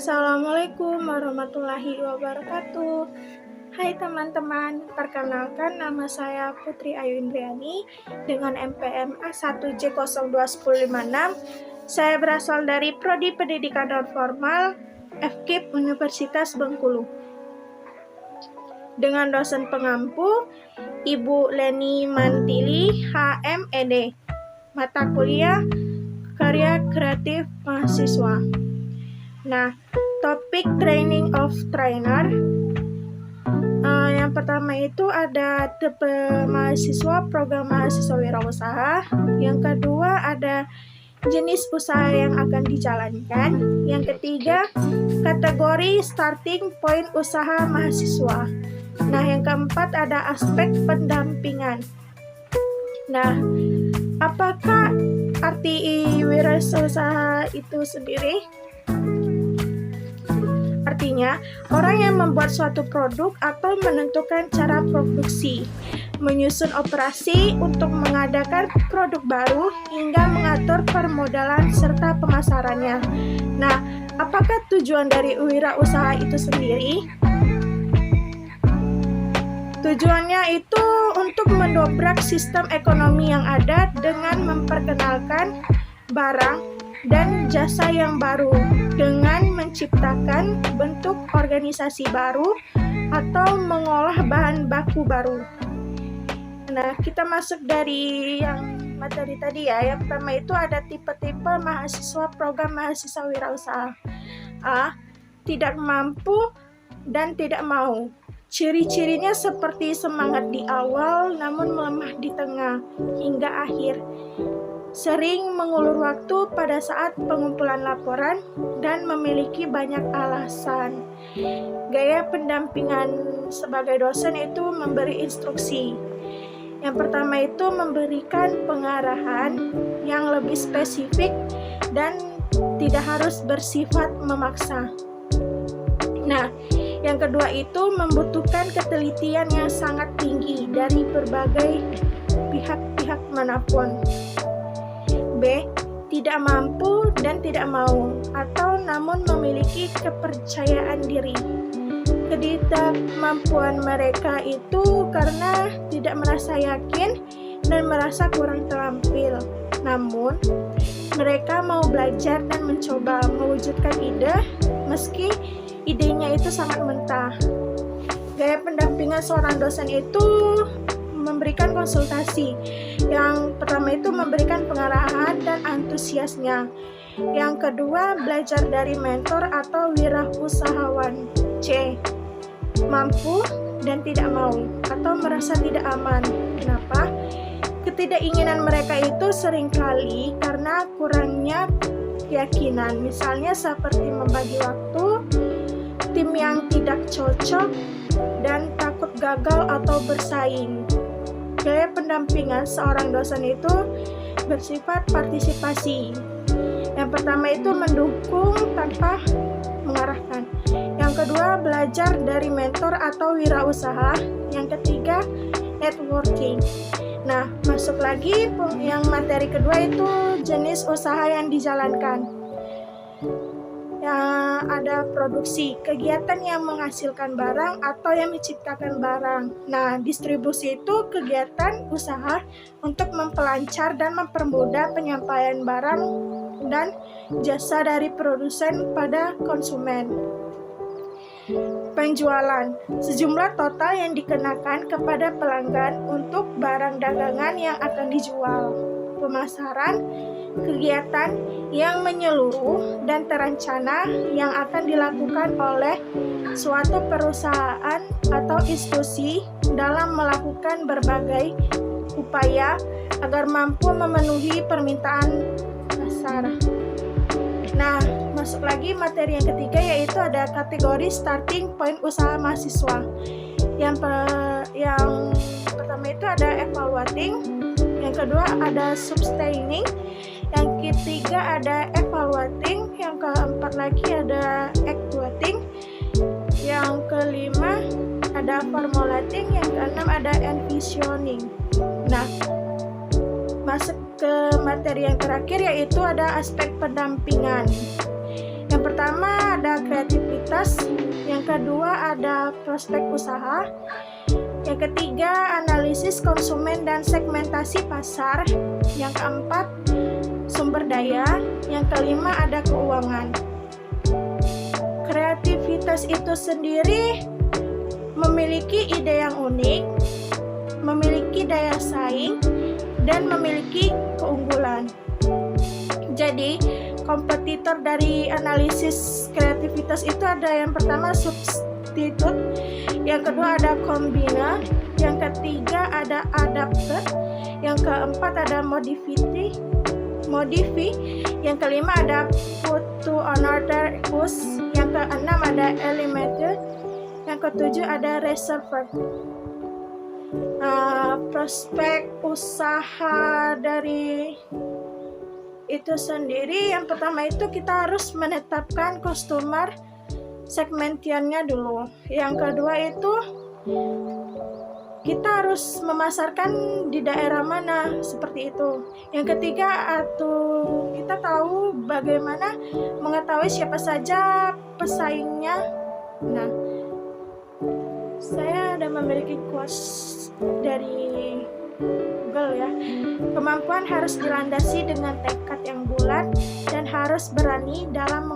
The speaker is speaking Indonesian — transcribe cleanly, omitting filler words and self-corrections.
Assalamualaikum warahmatullahi wabarakatuh. Hai teman-teman, perkenalkan nama saya Putri Ayu Indriani dengan NPM A1J02156. Saya berasal dari Prodi Pendidikan Non-Formal FKIP Universitas Bengkulu. Dengan dosen pengampu Ibu Leni Mantili, HMED, mata kuliah Karya Kreatif Mahasiswa. Nah, topik training of trainer. Yang pertama itu ada tipe mahasiswa, program mahasiswa wirausaha. Yang kedua ada jenis usaha yang akan dijalankan. Yang ketiga, kategori starting point usaha mahasiswa. Nah, yang keempat ada aspek pendampingan. Nah, apakah arti wirausaha itu sendiri? Artinya, orang yang membuat suatu produk atau menentukan cara produksi, menyusun operasi untuk mengadakan produk baru, hingga mengatur permodalan serta pemasarannya. Nah, apakah tujuan dari wirausaha itu sendiri? Tujuannya itu untuk mendobrak sistem ekonomi yang ada dengan memperkenalkan barang dan jasa yang baru dengan menciptakan bentuk organisasi baru atau mengolah bahan baku baru. Nah, kita masuk dari yang materi tadi ya. Yang pertama itu ada tipe-tipe mahasiswa program mahasiswa wirausaha. A. Tidak mampu dan tidak mau. Ciri-cirinya seperti semangat di awal namun melemah di tengah hingga akhir. Sering mengulur waktu pada saat pengumpulan laporan dan memiliki banyak alasan. Gaya pendampingan sebagai dosen itu memberi instruksi. Yang pertama itu memberikan pengarahan yang lebih spesifik dan tidak harus bersifat memaksa. Nah, yang kedua itu membutuhkan ketelitian yang sangat tinggi dari berbagai pihak-pihak manapun. B. Tidak mampu dan tidak mau, atau namun memiliki kepercayaan diri. Ketidakmampuan mereka itu karena tidak merasa yakin dan merasa kurang terampil. Namun, mereka mau belajar dan mencoba mewujudkan ide meski idenya itu sangat mentah. Gaya pendampingan seorang dosen itu memberikan konsultasi. Yang pertama itu memberikan pengarahan dan antusiasnya. Yang kedua, belajar dari mentor atau wirausahawan. C. Mampu dan tidak mau atau merasa tidak aman. Kenapa? Ketidakinginan mereka itu seringkali karena kurangnya keyakinan. Misalnya seperti membagi waktu, tim yang tidak cocok, dan takut gagal atau bersaing. Gaya pendampingan seorang dosen itu bersifat partisipasi. Yang pertama itu mendukung tanpa mengarahkan. Yang kedua, belajar dari mentor atau wirausaha. Yang ketiga, networking. Nah, masuk lagi yang materi kedua itu jenis usaha yang dijalankan. Yang ada produksi, kegiatan yang menghasilkan barang atau yang menciptakan barang. Nah, distribusi itu kegiatan usaha untuk memperlancar dan mempermudah penyampaian barang dan jasa dari produsen pada konsumen. Penjualan, sejumlah total yang dikenakan kepada pelanggan untuk barang dagangan yang akan dijual. Pemasaran, kegiatan yang menyeluruh dan terencana yang akan dilakukan oleh suatu perusahaan atau institusi dalam melakukan berbagai upaya agar mampu memenuhi permintaan pasar. Nah, masuk lagi materi yang ketiga, yaitu ada kategori starting point usaha mahasiswa. Yang pertama itu ada evaluating, yang kedua ada sustaining, yang ketiga ada evaluating, yang keempat lagi ada actuating, yang kelima ada formulating, yang keenam ada envisioning. Nah, masuk ke materi yang terakhir, yaitu ada aspek pendampingan. Yang pertama ada kreativitas, yang kedua ada prospek usaha, yang ketiga analisis konsumen dan segmentasi pasar, yang keempat sumber daya, yang kelima ada keuangan. Kreativitas itu sendiri memiliki ide yang unik, memiliki daya saing, dan memiliki keunggulan. Jadi, kompetitor dari analisis kreativitas itu ada yang pertama substitute, yang kedua ada combiner, yang ketiga ada adapter, yang keempat ada modify, yang kelima ada put to another use, yang keenam ada eliminator, yang ketujuh ada reservoir. Prospek usaha dari itu sendiri, yang pertama itu kita harus menetapkan customer segmentiannya dulu. Yang kedua itu kita harus memasarkan di daerah mana, seperti itu. Yang ketiga kita tahu bagaimana mengetahui siapa saja pesaingnya. Nah, saya ada memiliki quotes dari Google ya. Kemampuan harus dilandasi dengan tekad yang bulat dan harus berani dalam